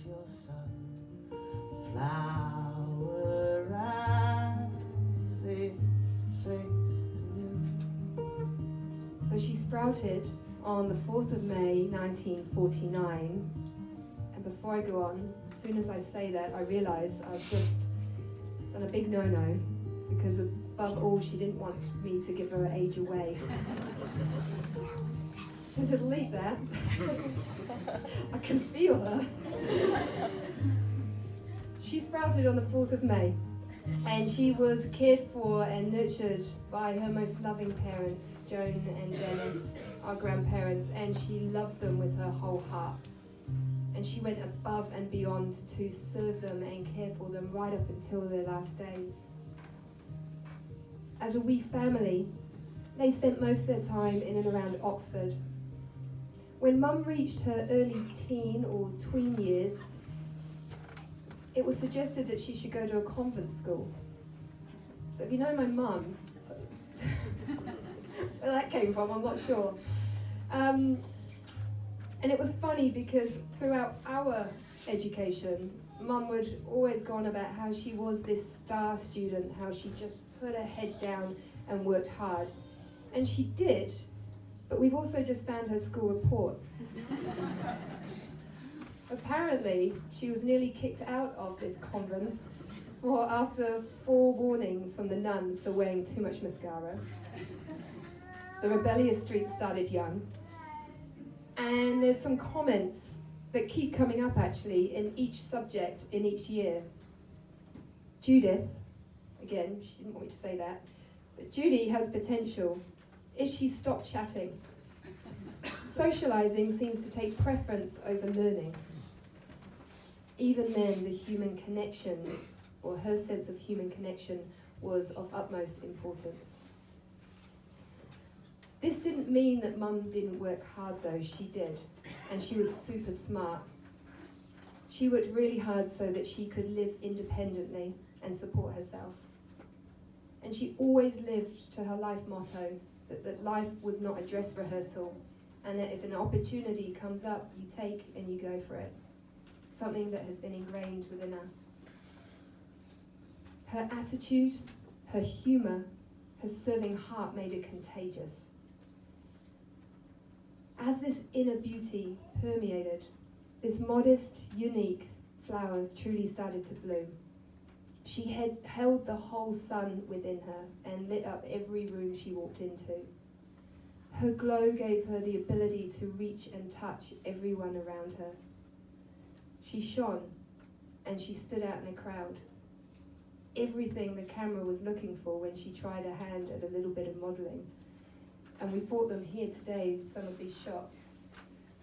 your sun, flower rising, face the new. So she sprouted on the 4th of May 1949, and before I go on, as soon as I say that, I realise I've just done a big no-no, because above all, she didn't want me to give her age away. So to delete that, I can feel her. She sprouted on the 4th of May, and she was cared for and nurtured by her most loving parents, Joan and Dennis, our grandparents, and she loved them with her whole heart. And she went above and beyond to serve them and care for them right up until their last days. As a wee family, they spent most of their time in and around Oxford. When Mum reached her early teen or tween years, it was suggested that she should go to a convent school. So if you know my mum, where that came from, I'm not sure. And it was funny because throughout our education, Mum would always go on about how she was this star student, how she just put her head down and worked hard. And she did, but we've also just found her school reports. Apparently, she was nearly kicked out of this convent after 4 warnings from the nuns for wearing too much mascara. The rebellious streak started young. And there's some comments that keep coming up actually in each subject in each year. Judith, again, she didn't want me to say that, but Judy has potential if she stopped chatting. Socializing seems to take preference over learning. Even then, the human connection, or her sense of human connection, was of utmost importance. This didn't mean that Mum didn't work hard though, she did, and she was super smart. She worked really hard so that she could live independently and support herself. And she always lived to her life motto, that life was not a dress rehearsal, and that if an opportunity comes up, you take and you go for it. Something that has been ingrained within us. Her attitude, her humour, her serving heart made her contagious. As this inner beauty permeated, this modest, unique flower truly started to bloom. She had held the whole sun within her and lit up every room she walked into. Her glow gave her the ability to reach and touch everyone around her. She shone, and she stood out in a crowd. Everything the camera was looking for when she tried her hand at a little bit of modelling. And we brought them here today, some of these shots.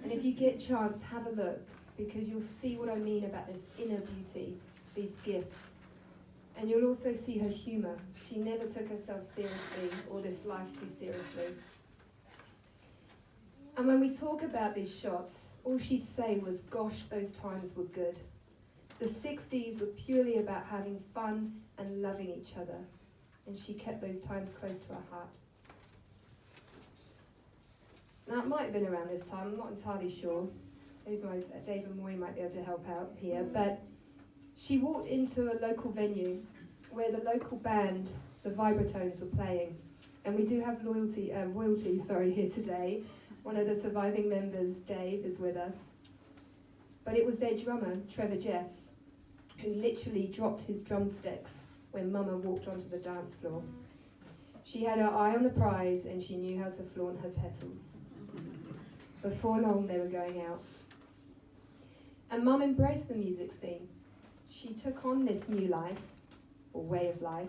And if you get a chance, have a look, because you'll see what I mean about this inner beauty, these gifts. And you'll also see her humour. She never took herself seriously or this life too seriously. And when we talk about these shots, all she'd say was, gosh, those times were good. The 60s were purely about having fun and loving each other. And she kept those times close to her heart. Now, it might have been around this time, I'm not entirely sure. David Moy might be able to help out here. But she walked into a local venue where the local band, the Vibratones, were playing. And we do have royalty here today. One of the surviving members, Dave, is with us. But it was their drummer, Trevor Jeffs, who literally dropped his drumsticks when Mama walked onto the dance floor. She had her eye on the prize and she knew how to flaunt her petals. Before long, they were going out. And Mum embraced the music scene. She took on this new life, or way of life.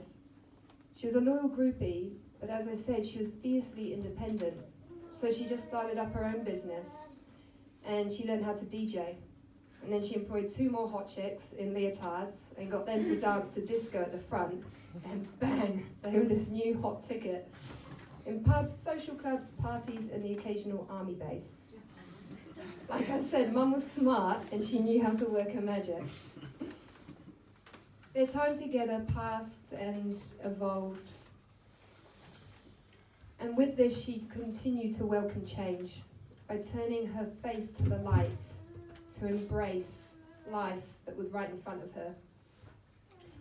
She was a loyal groupie, but as I said, she was fiercely independent. So she just started up her own business, and she learned how to DJ. And then she employed 2 more hot chicks in leotards and got them to dance to disco at the front, and bang, they were this new hot ticket. In pubs, social clubs, parties, and the occasional army base. Like I said, Mum was smart and she knew how to work her magic. Their time together passed and evolved. And with this, she continued to welcome change by turning her face to the light, to embrace life that was right in front of her.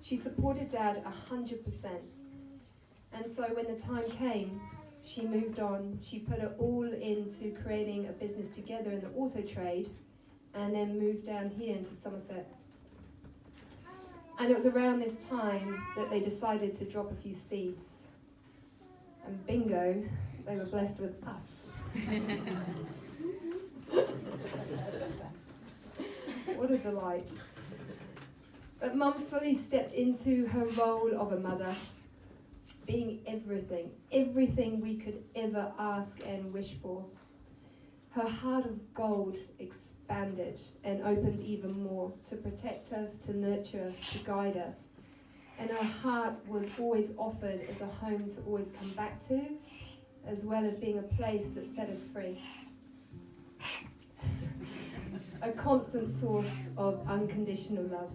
She supported Dad 100%. And so when the time came, she moved on. She put it all into creating a business together in the auto trade, and then moved down here into Somerset. And it was around this time that they decided to drop a few seeds. And bingo, they were blessed with us. What a delight. But Mum fully stepped into her role of a mother, being everything we could ever ask and wish for. Her heart of gold expanded and opened even more to protect us, to nurture us, to guide us. And her heart was always offered as a home to always come back to, as well as being a place that set us free. A constant source of unconditional love.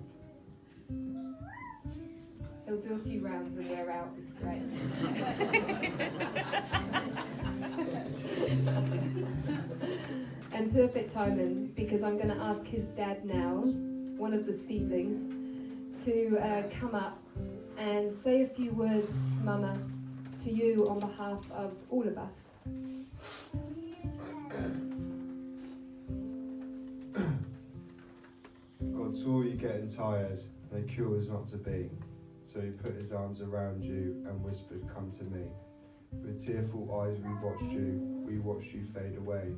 He'll do a few rounds and wear out, it's great. And perfect timing, because I'm going to ask his dad now, one of the seedlings, to come up and say a few words, Mama, to you on behalf of all of us. God saw you getting tired, and a cure was not to be. So he put his arms around you and whispered, "Come to me." With tearful eyes we watched you fade away.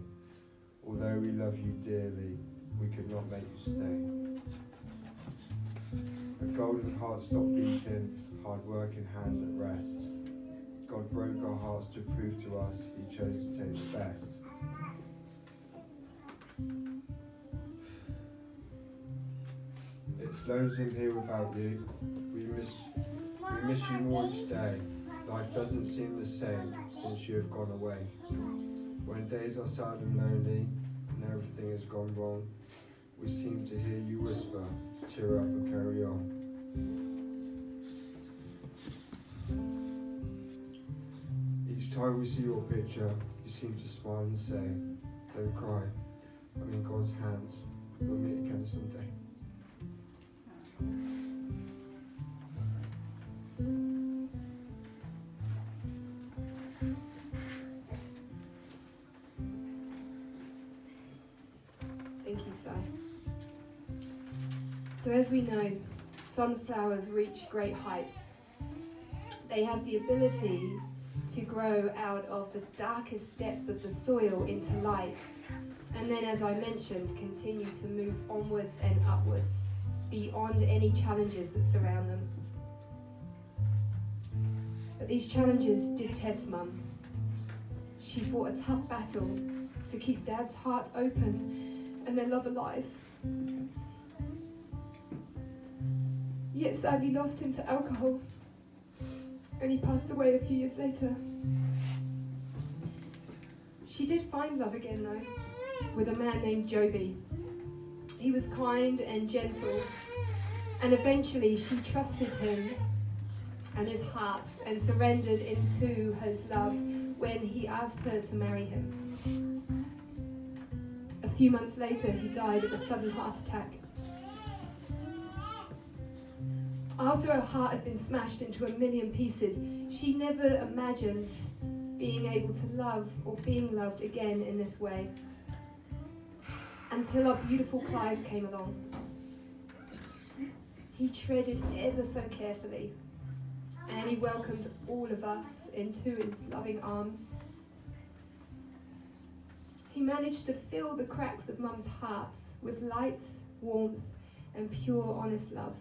Although we love you dearly, we could not make you stay. A golden heart stopped beating, hard-working hands at rest. God broke our hearts to prove to us he chose to take the best. It's lonesome here without you. We miss you more each day. Life doesn't seem the same since you have gone away. When days are sad and lonely and everything has gone wrong, we seem to hear you whisper, "Cheer up and carry on." Each time we see your picture, you seem to smile and say, "Don't cry. I'm in God's hands. We'll meet again someday." Thank you, Si. So as we know, sunflowers reach great heights. They have the ability to grow out of the darkest depth of the soil into light, and then, as I mentioned, continue to move onwards and upwards, beyond any challenges that surround them. But these challenges did test Mum. She fought a tough battle to keep Dad's heart open and their love alive. Yet sadly lost him to alcohol, and he passed away a few years later. She did find love again though, with a man named Judi. He was kind and gentle, and eventually she trusted him and his heart and surrendered into his love when he asked her to marry him. A few months later, he died of a sudden heart attack. After her heart had been smashed into a million pieces, she never imagined being able to love or being loved again in this way. Until our beautiful Clive came along. He treaded ever so carefully, and he welcomed all of us into his loving arms. He managed to fill the cracks of Mum's heart with light, warmth, and pure, honest love.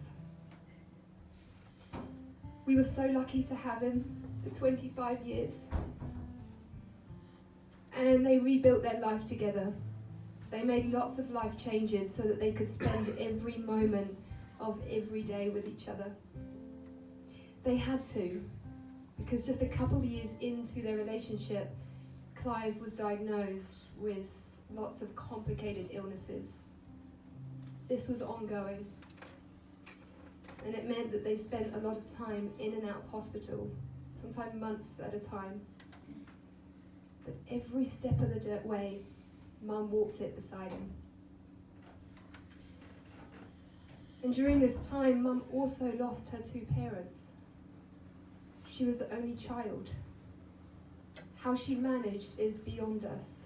We were so lucky to have him for 25 years. And they rebuilt their life together. They made lots of life changes so that they could spend every moment of every day with each other. They had to, because just a couple of years into their relationship, Clive was diagnosed with lots of complicated illnesses. This was ongoing, and it meant that they spent a lot of time in and out of hospital, sometimes months at a time. But every step of the way, Mum walked it beside him. And during this time, Mum also lost her two parents. She was the only child. How she managed is beyond us,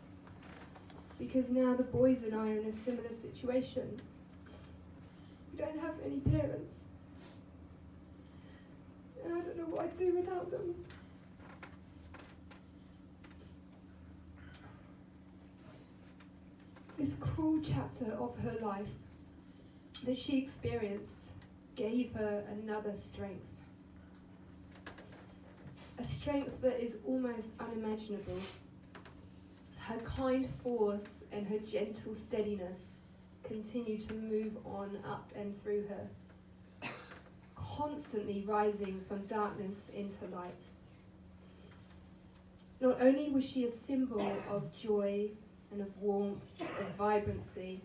because now the boys and I are in a similar situation. We don't have any parents, and I don't know what I'd do without them. This cruel chapter of her life that she experienced gave her another strength. A strength that is almost unimaginable. Her kind force and her gentle steadiness continue to move on up and through her, constantly rising from darkness into light. Not only was she a symbol of joy and of warmth, of vibrancy,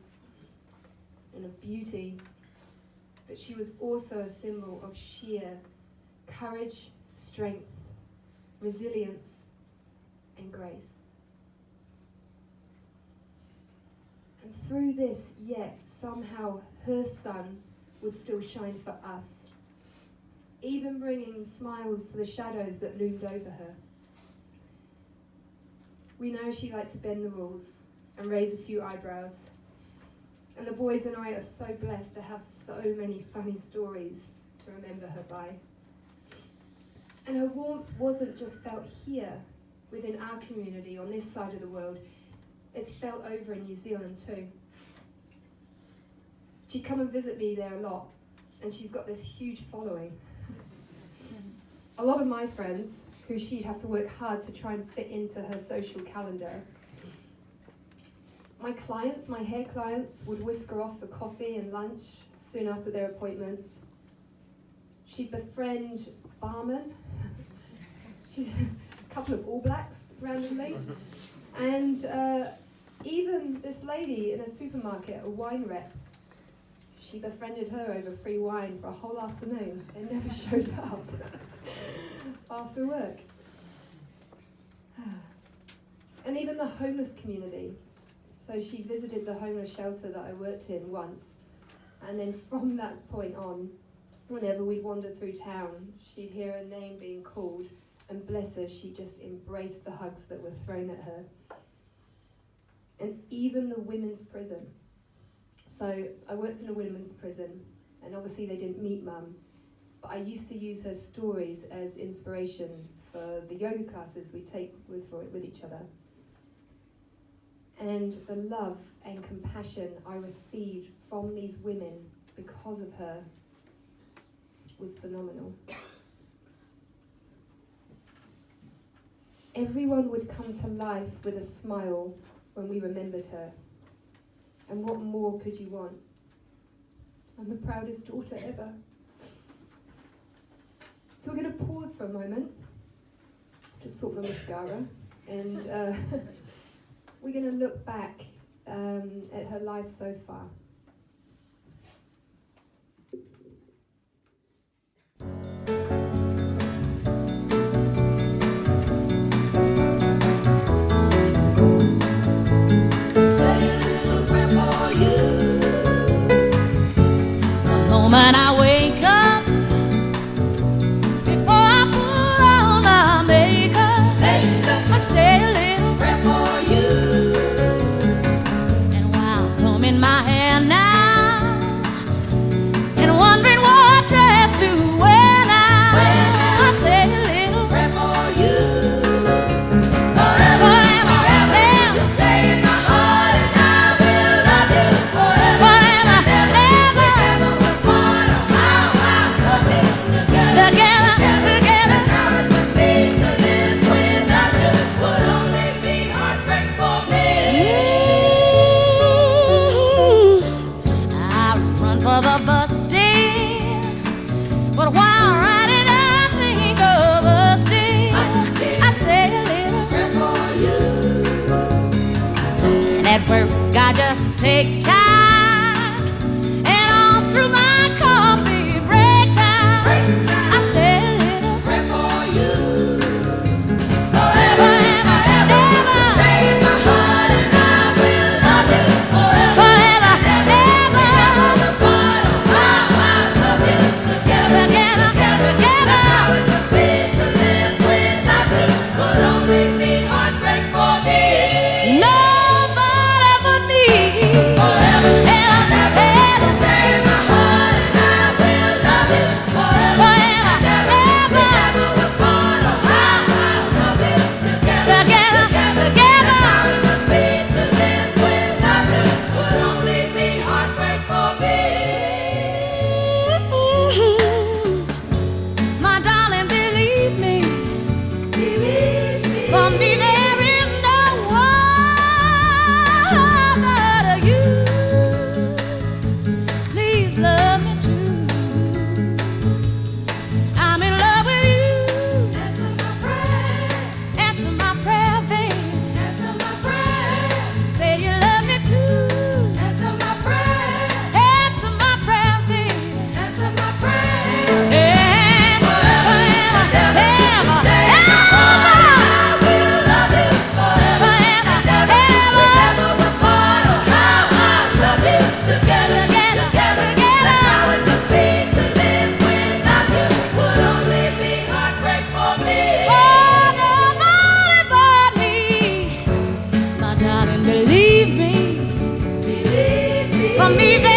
and of beauty, but she was also a symbol of sheer courage, strength, resilience, and grace. And through this, yet somehow her sun would still shine for us, even bringing smiles to the shadows that loomed over her. We know she liked to bend the rules and raise a few eyebrows. And the boys and I are so blessed to have so many funny stories to remember her by. And her warmth wasn't just felt here within our community on this side of the world, it's felt over in New Zealand too. She'd come and visit me there a lot, and she's got this huge following. A lot of my friends, who she'd have to work hard to try and fit into her social calendar. My clients, my hair clients, would whisk her off for coffee and lunch soon after their appointments. She'd befriend barmen. She's a couple of All Blacks randomly. And even this lady in a supermarket, a wine rep, she befriended her over free wine for a whole afternoon and never showed up after work. And even the homeless community. So she visited the homeless shelter that I worked in once, and then from that point on, whenever we'd wander through town, she'd hear her name being called, and bless her, she just embraced the hugs that were thrown at her. And even the women's prison. So I worked in a women's prison, and obviously they didn't meet Mum, but I used to use her stories as inspiration for the yoga classes we take with each other. And the love and compassion I received from these women because of her was phenomenal. Everyone would come to life with a smile when we remembered her. And what more could you want? I'm the proudest daughter ever. So we're going to pause for a moment, just sort my mascara, and we're going to look back at her life so far. When I wake up, before I put on my makeup, I say a little prayer for you. And while combing my hair now, and wondering what dress to wear now, I say a little prayer for you. I just take time, and all through my coffee break time, I say a little prayer for you. Forever and ever, stay in my heart, and I will love you forever and ever. The bottom of my for me,